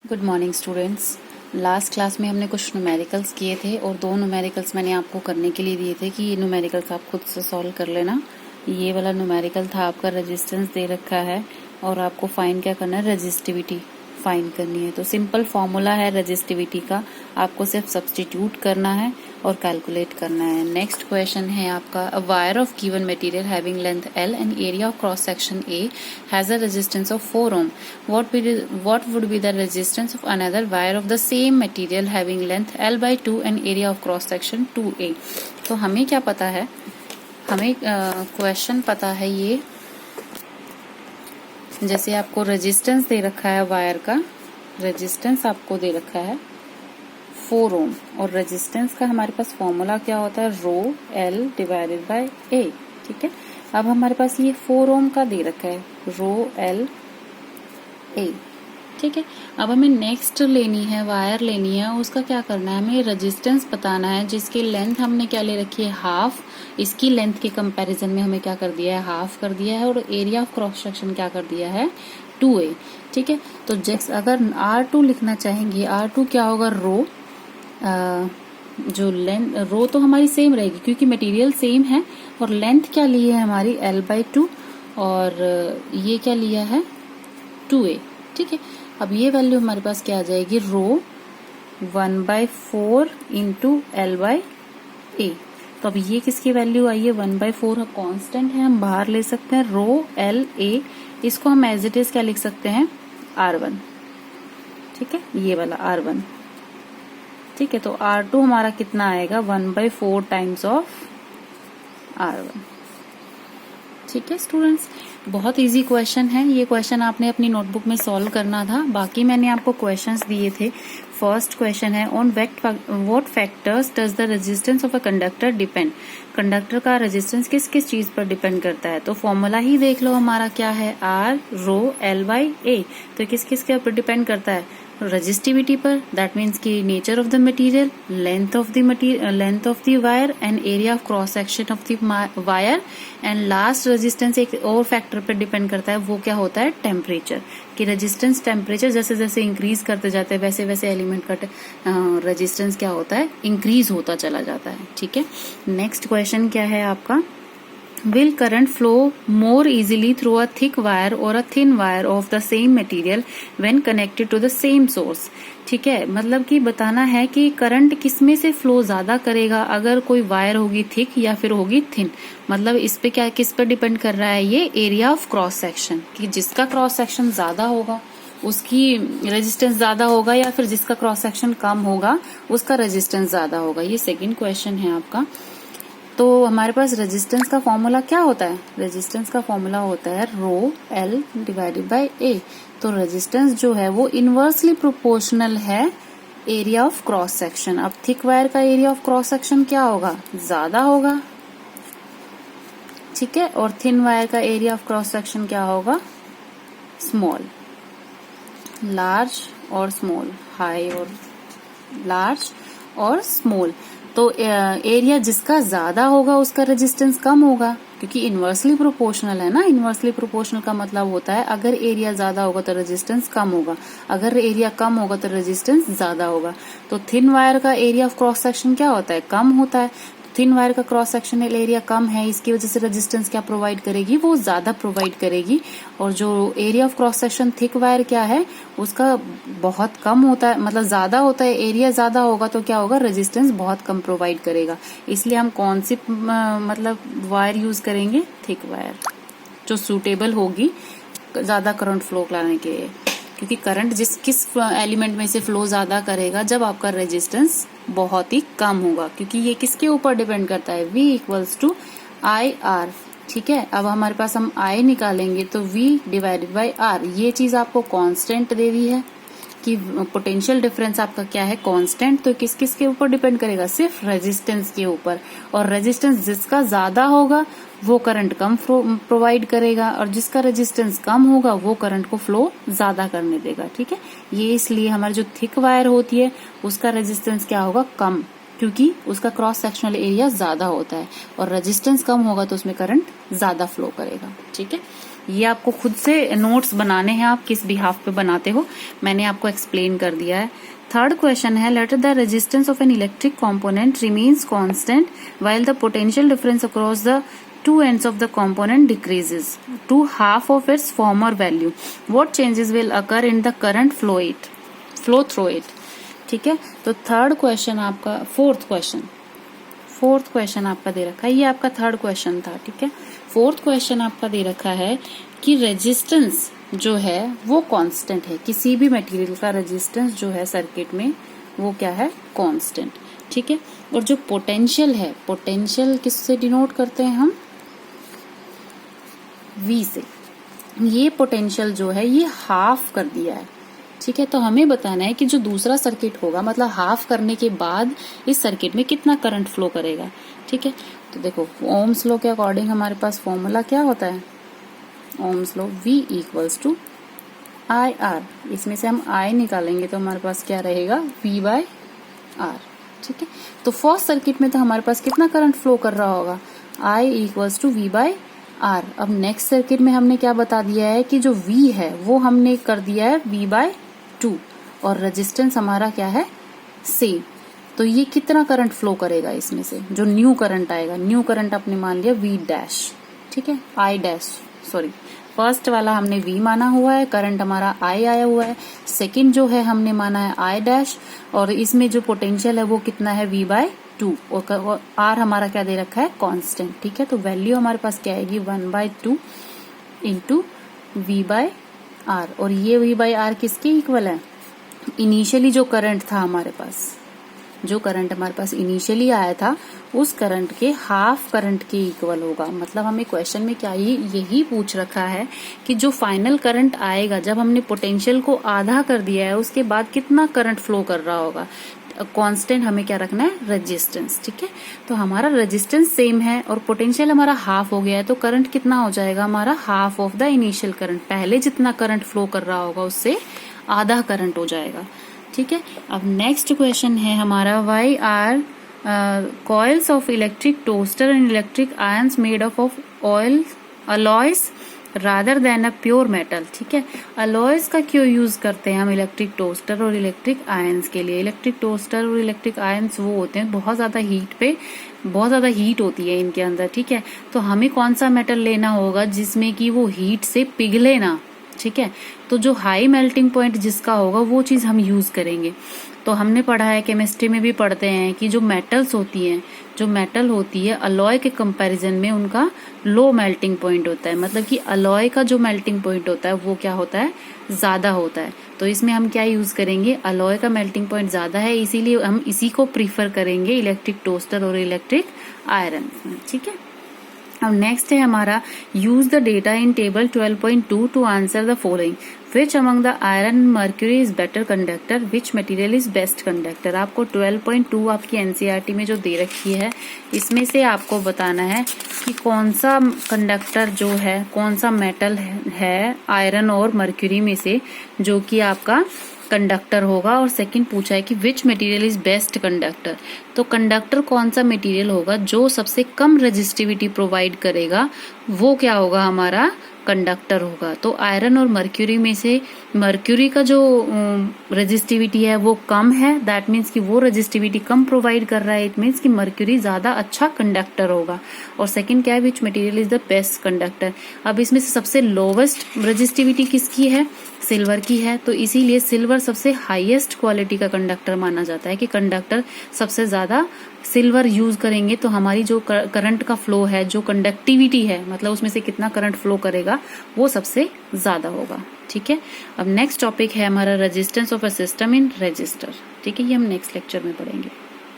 Good morning students. Last class में हमने कुछ न्यूमेरिकल्स किए थे और दो न्यूमेरिकल्स मैंने आपको करने के लिए दिए थे कि ये न्यूमेरिकल्स आप खुद से सॉल्व कर लेना। ये वाला न्यूमेरिकल था, आपका रेजिस्टेंस दे रखा है और आपको फाइंड क्या करना है, रेजिस्टिविटी फाइंड करनी है। तो सिंपल फॉर्मूला है रेजिस्टिविटी का, आपको सिर्फ सब्स्टिट्यूट करना है और कैलकुलेट करना है। नेक्स्ट क्वेश्चन है आपका, a wire of given material having length L and area of cross section A has a resistance of 4 ohm. What would be the resistance of another wire of the same material having length L/2 and area of cross section 2A? तो हमें क्या पता है, हमें question पता है ये, जैसे आपको रेजिस्टेंस दे रखा है वायर का, रेजिस्टेंस आपको दे रखा है 4 ohm और रेजिस्टेंस का हमारे पास फॉर्मूला क्या होता है, रो L डिवाइडेड बाय A। ठीक है, अब हमारे पास ये 4 ohm का दे रखा है, रो L A। ठीक है, अब हमें नेक्स्ट लेनी है, वायर लेनी है, उसका क्या करना है, हमें रेजिस्टेंस बताना है जिसकी लेंथ हमने क्या ले रखी है, हाफ। इसकी लेंथ के कंपैरिजन में हमें क्या कर दिया है, हाफ कर दिया है और एरिया ऑफ क्रॉस सेक्शन क्या कर दिया है, 2A। ठीक है, तो जैसे अगर R2 लिखना चाहेंगे, R2 क्या होगा, रो जो लेंथ, रो तो हमारी सेम रहेगी क्योंकि मटेरियल सेम है, और लेंथ क्या ली है हमारी L/2 और ये क्या लिया है 2A। ठीक है, अब ये वैल्यू हमारे पास क्या आ जाएगी, रो 1/4 इंटू L/A। तो अब ये किसकी वैल्यू आई है, 1/4 कांस्टेंट है, हम बाहर ले सकते हैं, रो LA, इसको हम एज इट इज क्या लिख सकते हैं, R1। ठीक है, ये वाला R1। ठीक है, तो R2 हमारा कितना आएगा, 1/4 टाइम्स ऑफ R1। ठीक है स्टूडेंट्स, बहुत इजी क्वेश्चन है ये। क्वेश्चन आपने अपनी नोटबुक में सॉल्व करना था, बाकी मैंने आपको क्वेश्चंस दिए थे। फर्स्ट क्वेश्चन है, on what factors does the resistance of a conductor depend. Conductor का रेजिस्टेंस किस किस चीज पर डिपेंड करता है, तो फॉर्मूला ही देख लो हमारा क्या है, R रो L/A। तो किस किस के ऊपर डिपेंड करता है, रेजिस्टिविटी पर, दैट मीन्स की nature of the material, length of the wire and area of cross section of the wire, and last resistance एक और फैक्टर पर डिपेंड करता है, वो क्या होता है, टेम्परेचर। कि रेजिस्टेंस टेम्परेचर जैसे जैसे इंक्रीज करते जाते हैं वैसे वैसे एलिमेंट का रेजिस्टेंस क्या होता है, इंक्रीज होता चला जाता है। ठीक है, नेक्स्ट क्वेश्चन क्या है आपका, Will current flow more easily through a thick wire or a thin wire of the same material when connected to the same source? ठीक है, मतलब कि बताना है कि करंट किस में से फ्लो ज्यादा करेगा, अगर कोई वायर होगी थिक या फिर होगी थिन। मतलब इस पे क्या, किस पर डिपेंड कर रहा है, ये एरिया ऑफ क्रॉस सेक्शन, कि जिसका क्रॉस सेक्शन ज्यादा होगा उसकी रेजिस्टेंस ज्यादा होगा, या फिर जिसका क्रॉस सेक्शन कम होगा उसका रेजिस्टेंस ज्यादा होगा। ये सेकेंड क्वेश्चन है आपका। तो हमारे पास रेजिस्टेंस का फॉर्मूला क्या होता है, रेजिस्टेंस का फॉर्मूला होता है रो L डिवाइडेड बाय A। तो रेजिस्टेंस जो है वो इनवर्सली प्रोपोर्शनल है एरिया ऑफ क्रॉस सेक्शन। अब थिक वायर का एरिया ऑफ क्रॉस सेक्शन क्या होगा, ज्यादा होगा। ठीक है, और थिन वायर का एरिया ऑफ क्रॉस सेक्शन क्या होगा, स्मॉल। लार्ज और स्मॉल, हाई और लार्ज और स्मॉल। तो एरिया जिसका ज्यादा होगा उसका रेजिस्टेंस कम होगा, क्योंकि इनवर्सली प्रोपोर्शनल है ना। इनवर्सली प्रोपोर्शनल का मतलब होता है अगर एरिया ज्यादा होगा तो रेजिस्टेंस कम होगा, अगर एरिया कम होगा तो रेजिस्टेंस ज्यादा होगा। तो थिन वायर का एरिया ऑफ क्रॉस सेक्शन क्या होता है, कम होता है। थिन वायर का क्रॉस सेक्शनल एरिया कम है, इसकी वजह से रेजिस्टेंस क्या प्रोवाइड करेगी, वो ज्यादा प्रोवाइड करेगी। और जो area of cross section thick wire क्या है, उसका बहुत कम होता है, मतलब ज्यादा होता है, एरिया ज्यादा होगा तो क्या होगा, रेजिस्टेंस बहुत कम प्रोवाइड करेगा। इसलिए हम कौन सी मतलब वायर यूज करेंगे, थिक वायर, जो सूटेबल होगी ज्यादा करंट फ्लो लाने के लिए। क्योंकि करंट किस एलिमेंट में से फ्लो ज्यादा करेगा, जब आपका रेजिस्टेंस बहुत ही कम होगा, क्योंकि ये किसके ऊपर डिपेंड करता है, V = IR। ठीक है, अब हमारे पास हम I निकालेंगे तो V डिवाइडेड बाय R। ये चीज आपको कांस्टेंट दे दी है कि पोटेंशियल डिफरेंस आपका क्या है, कांस्टेंट। तो किस किस के ऊपर डिपेंड करेगा, सिर्फ रेजिस्टेंस के ऊपर। और रेजिस्टेंस जिसका ज्यादा होगा वो करंट कम प्रोवाइड करेगा, और जिसका रेजिस्टेंस कम होगा वो करंट को फ्लो ज्यादा करने देगा। ठीक है, ये इसलिए हमारी जो थिक वायर होती है उसका रेजिस्टेंस क्या होगा, कम, क्योंकि उसका क्रॉस सेक्शनल एरिया ज्यादा होता है, और रेजिस्टेंस कम होगा तो उसमें करंट ज्यादा फ्लो करेगा। ठीक है, ये आपको खुद से नोट्स बनाने हैं, आप किस बिहाफ पे बनाते हो मैंने आपको एक्सप्लेन कर दिया है। थर्ड क्वेश्चन है let the resistance of an electric component remains constant while the potential difference across the two ends of the component decreases to half of its former value. What changes will occur in the current flow through it? ठीक है, तो third question आपका fourth question आपका दे रखा है, ये आपका third question था। ठीक है, फोर्थ क्वेश्चन आपका दे रखा है कि रेजिस्टेंस जो है वो कांस्टेंट है, किसी भी मटेरियल का रेजिस्टेंस जो है सर्किट में वो क्या है, कांस्टेंट। ठीक है, और जो पोटेंशियल है, पोटेंशियल किससे डिनोट करते हैं हम, V से। ये पोटेंशियल जो है ये हाफ कर दिया है। ठीक है, तो हमें बताना है कि जो दूसरा सर्किट होगा, मतलब हाफ करने के बाद इस सर्किट में कितना करंट फ्लो करेगा। ठीक है, तो देखो ओम्स लॉ के अकॉर्डिंग हमारे पास फॉर्मूला क्या होता है, Ohm's law V equals to IR। इसमें से हम I निकालेंगे तो हमारे पास क्या रहेगा, V/R। ठीक है, तो फर्स्ट सर्किट में तो हमारे पास कितना करंट फ्लो कर रहा होगा, I इक्वल्स टू V/R। अब नेक्स्ट सर्किट में हमने क्या बता दिया है कि जो V है वो हमने कर दिया है V/2 और रेजिस्टेंस हमारा क्या है, सेम। तो ये कितना करंट फ्लो करेगा इसमें से, जो न्यू करंट आएगा, न्यू करंट आपने मान लिया V'। ठीक है, I', फर्स्ट वाला हमने V माना हुआ है, करंट हमारा I आया हुआ है। सेकंड जो है हमने माना है I', और इसमें जो पोटेंशियल है वो कितना है, V/2, और R हमारा क्या दे रखा है, कांस्टेंट। ठीक है, तो वैल्यू हमारे पास क्या आएगी, 1/2 इंटू V/R। और ये V/R किसके इक्वल है, इनिशियली जो करंट था हमारे पास, जो करंट हमारे पास इनिशियली आया था उस करंट के हाफ करंट के इक्वल होगा। मतलब हमें क्वेश्चन में क्या यही पूछ रखा है कि जो फाइनल करंट आएगा, जब हमने पोटेंशियल को आधा कर दिया है उसके बाद कितना करंट फ्लो कर रहा होगा, कांस्टेंट हमें क्या रखना है, रेजिस्टेंस। ठीक है, तो हमारा रेजिस्टेंस सेम है और पोटेंशियल हमारा हाफ हो गया है, तो करंट कितना हो जाएगा हमारा, half of the initial current. पहले जितना करंट फ्लो कर रहा होगा उससे आधा करंट हो जाएगा। ठीक है, अब नेक्स्ट क्वेश्चन है हमारा, why are coils of electric toaster and electric irons made of oil alloys rather than a pure metal. ठीक है, अलॉयज का क्यों यूज करते हैं हम इलेक्ट्रिक टोस्टर और इलेक्ट्रिक आयंस के लिए। इलेक्ट्रिक टोस्टर और इलेक्ट्रिक आयंस वो होते हैं बहुत ज्यादा हीट होती है इनके अंदर। ठीक है, तो हमें कौन सा मेटल लेना होगा जिसमें कि वो हीट से पिघले ना। ठीक है, तो जो हाई मेल्टिंग पॉइंट जिसका होगा वो चीज हम यूज करेंगे। तो हमने पढ़ा है, केमिस्ट्री में भी पढ़ते हैं कि जो मेटल्स होती हैं, जो मेटल होती है अलॉय के कंपैरिजन में उनका लो मेल्टिंग पॉइंट होता है। मतलब कि अलॉय का जो मेल्टिंग पॉइंट होता है वो क्या होता है, ज्यादा होता है। तो इसमें हम क्या यूज करेंगे, अलॉय का मेल्टिंग पॉइंट ज्यादा है, इसीलिए हम इसी को प्रीफर करेंगे इलेक्ट्रिक टोस्टर और इलेक्ट्रिक आयरन। ठीक है, अब नेक्स्ट है हमारा, use the data in table 12.2 to answer the following, which among the iron mercury is better conductor, which material is best conductor. आपको 12.2 आपकी एनसीईआरटी में जो दे रखी है इसमें से आपको बताना है कि कौन सा कंडक्टर जो है, कौन सा मेटल है आयरन और मर्क्यूरी में से जो कि आपका कंडक्टर होगा। और सेकंड पूछा है कि विच मटेरियल इज बेस्ट कंडक्टर, तो कंडक्टर कौन सा मटेरियल होगा जो सबसे कम रेजिस्टिविटी प्रोवाइड करेगा, वो क्या होगा, हमारा कंडक्टर होगा। तो आयरन और मर्क्यूरी में से मर्क्यूरी का जो रेजिस्टिविटी है वो कम है, दैट मीन्स कि वो रेजिस्टिविटी कम प्रोवाइड कर रहा है, इट मीन्स कि मर्क्यूरी ज्यादा अच्छा कंडक्टर होगा। और सेकंड क्या है, विच material is the best conductor. अब इसमें से सबसे लोवेस्ट रेजिस्टिविटी किसकी है, सिल्वर की है, तो इसीलिए सिल्वर सबसे हाईएस्ट क्वालिटी का कंडक्टर माना जाता है कि कंडक्टर सबसे ज्यादा सिल्वर यूज करेंगे तो हमारी जो करंट का फ्लो है, जो कंडक्टिविटी है, मतलब उसमें से कितना करंट फ्लो करेगा वो सबसे ज्यादा होगा। ठीक है, अब नेक्स्ट टॉपिक है हमारा resistance of a system in resistor. ठीक है, ये हम नेक्स्ट लेक्चर में पढ़ेंगे।